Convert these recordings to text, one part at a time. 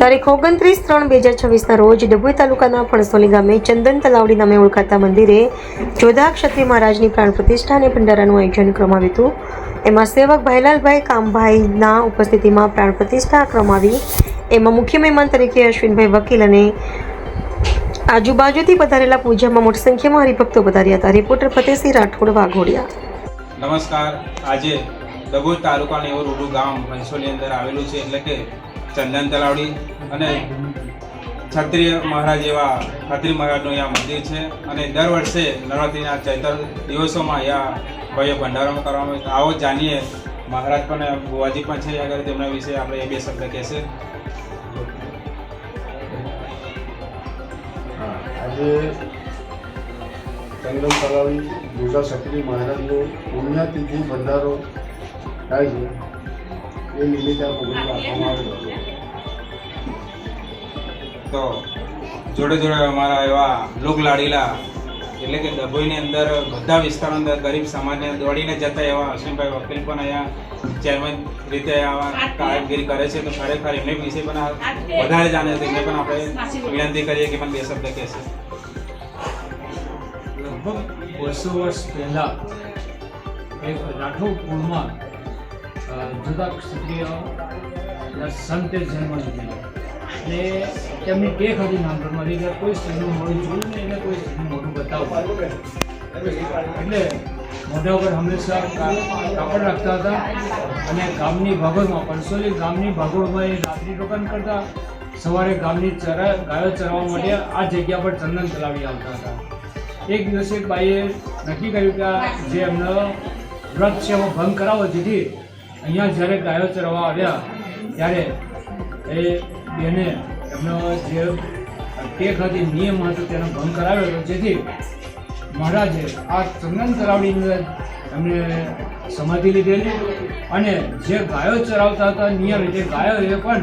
તારીખ 29/3/2026 રોજ ડભોઈ તાલુકાના ફણસોલી ગામે ચંદન તલાવડી નામે ઓળખાતા મંદિરે જોધા ક્ષત્રિય મહારાજની પ્રાણ પ્રતિષ્ઠા અને ભંડારાનું આયોજન કરવામાં આવ્યું હતું। એમાં સેવક ભાઈલાલભાઈ કામભાઈના ઉપસ્થિતિમાં પ્રાણ પ્રતિષ્ઠા કરવામાં આવી। એમાં મુખ્ય મહેમાન તરીકે અશ્વિનભાઈ વકીલ અને આજુબાજુથી પધારેલા પૂજામાં મોટી સંખ્યામાં હરિભક્તો પધાર્યા હતા। રિપોર્ટર ફતેહસિંહ રાઠોડ, વાઘોડિયા। નમસ્કાર। આજે ડભોઈ તાલુકાનું એવું રૂડું ગામ ફણસોલી અંદર આવેલું છે, એટલે કે ચંદન તલાવડી અને ક્ષત્રિય મહારાજ એવા ક્ષત્રિય મહારાજનું અહીંયા મંદિર છે અને દર વર્ષે નવરાત્રિના ચૈત્ર દિવસોમાં અહીંયા ભવ્ય ભંડારો કરવામાં આવે છે। આવો જાણીએ, મહારાજ પણ બુવાજી પણ છે આગળ, તેમના વિશે આપણે બે શબ્દ કહેશે। આજે ચંદન તલાવડી જોધા ક્ષત્રિય મહારાજનો પુણ્યતિથિ ભંડારો થાય છે, એ નિમિત્તે આ પ્રોગ્રામ રાખવામાં આવેલો હતો। તો જોડે જોડે અમારા એવા લોકલાડીલા એટલે કે ડભોઈની અંદર બધા વિસ્તારો અંદર ગરીબ સમાજને દોડીને જતા એવા અશ્વિનભાઈ વકીલ પણ અહીંયા ચેરમેન રીતે આવા કામગીરી કરે છે। તો ખરેખર એમને વિશે પણ વધારે જાણે છે, એમને પણ આપણે વિનંતી કરીએ કે પણ બે શબ્દ કહેશે। લગભગ 200 વર્ષ પહેલાં એક રાઠોડ કુળમાં જુદા ક્ષત્રિય સંતે જન્મ લીધેલો અને તેમની ટેક હતી નાનપણમાંથી કે કોઈ સ્ત્રીનું મોઢું જોયું નહીં અને કોઈ સ્ત્રીનું મોઢું બતાવવું, એટલે મોઢા ઉપર હંમેશા કાપડ રાખતા હતા અને ગામની ભાગોળમાં ફણસોલી ગામની ભાગોળમાં એ રાત્રિ રોકાણ કરતા, સવારે ગામની ગાયો ચરાવવા માટે આ જગ્યા પર ચંદન તલાવી આવતા હતા। એક દિવસે એક બાઈએ નક્કી કર્યું કે જે એમનો વ્રત છે એમાં ભંગ કરાવો, જેથી અહીંયા જ્યારે ગાયો ચરવા આવ્યા ત્યારે એ બેને એમનો જે ટેક હતી, નિયમ હતો તેનો ભંગ કરાવ્યો હતો, જેથી મહારાજે આ ચંદન તલાવડીની અંદર એમને સમાધિ લીધેલી અને જે ગાયો ચરાવતા હતા નિયમ રીતે ગાયોએ પણ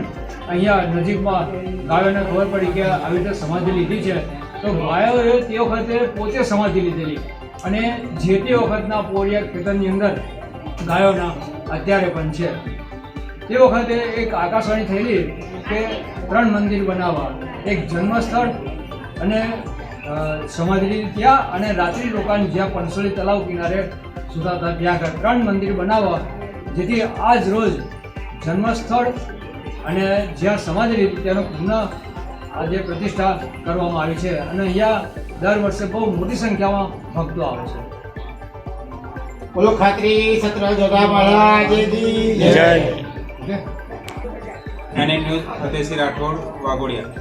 અહીંયા નજીકમાં ગાયોને ખબર પડી કે આવી રીતે સમાધિ લીધી છે, તો ગાયોએ તે વખતે પોતે સમાધિ લીધેલી અને જે તે વખતના પોરિયા ખેતરની અંદર ગાયોના અત્યારે પણ છે। તે વખતે એક આકાશવાણી થયેલી કે 3 મંદિર બનાવવા, એક જન્મસ્થળ અને સમાધિ ત્યાં અને રાત્રિ રોકાણ જ્યાં ફણસોલી તલાવ કિનારે સુતા હતા ત્યાં 3 મંદિર બનાવવા, જેથી આજ રોજ જન્મસ્થળ અને જ્યાં સમાધિ લીધી તેનો પુનઃ આજે પ્રતિષ્ઠા કરવામાં આવી છે અને અહીંયા દર વર્ષે બહુ મોટી સંખ્યામાં ભક્તો આવે છે। બોલો ખાતરી સત્ર જોધા મહારાજની જય। અને ન્યૂઝ ફતેહસિંહ રાઠોડ, વાઘોડિયા।